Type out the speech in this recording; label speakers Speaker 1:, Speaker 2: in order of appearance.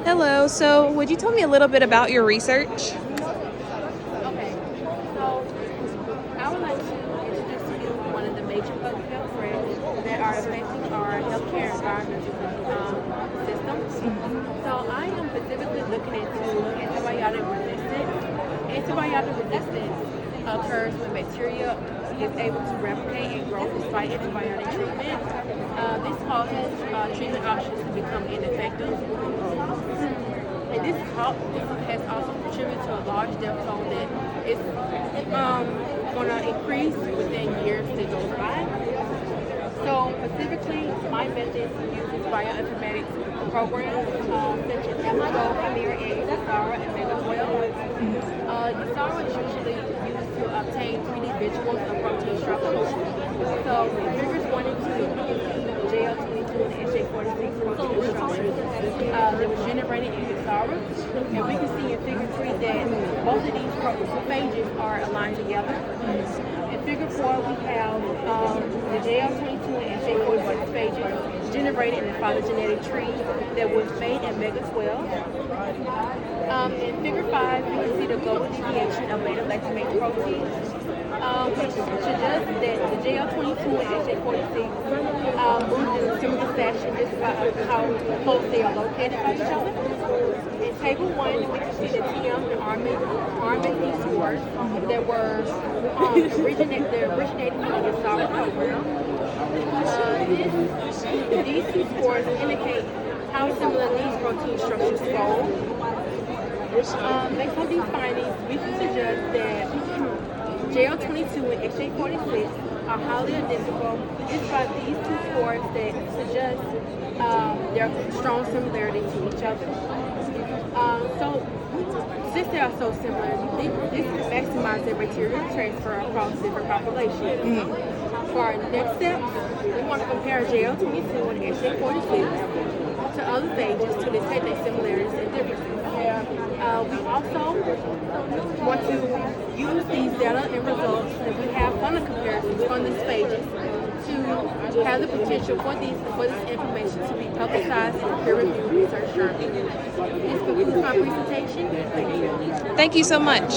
Speaker 1: Hello. So, would you tell me a little bit about your research?
Speaker 2: Okay, so I would like to introduce to you one of the major public health threats that are affecting our healthcare environment system. So I am specifically looking into antibiotic resistance. Antibiotic resistance occurs when bacteria is able to replicate and grow despite antibiotic treatment. This causes treatment options to become ineffective. And this has also contributed to a large death toll that is going to increase within years that go by. So specifically, my method uses bioinformatics programs such as Amazon, Premier, and Yasara and Mega 12. Yasara is usually used to obtain 3D visuals of protein structures. So figures 1 and 2 the JL22 and SJ46 protein structures that was generated in Yasara. And we can see in figure 3 that both of these phages are aligned together. In figure 4, we have the JL22 and SJ46 phages generated in the phylogenetic tree that was made in Mega 12. In figure 5, you can see the global deviation of beta-lactamase protein, which suggests that the JL22 and SJ46 moved in a similar fashion just by how close they are located by each other. In table 1, we can see the TM and RMSD scores that were originating from the SARA program. These two scores indicate how similar these protein structures fold. Based on these findings, we can suggest that JL22 and SJ46 are highly identical just by these two scores that suggest their strong similarity to each other. So, since they are so similar, this can maximize their bacterial transfer across different populations. For our next step, we want to compare JL22 and SJ46 to other phages to detect their similarities and differences. We also want to use these data and results that we have from the comparisons from these pages to have the potential for this information to be publicized in a peer-reviewed research journal. This concludes my presentation. Thank you.
Speaker 1: Thank you so much.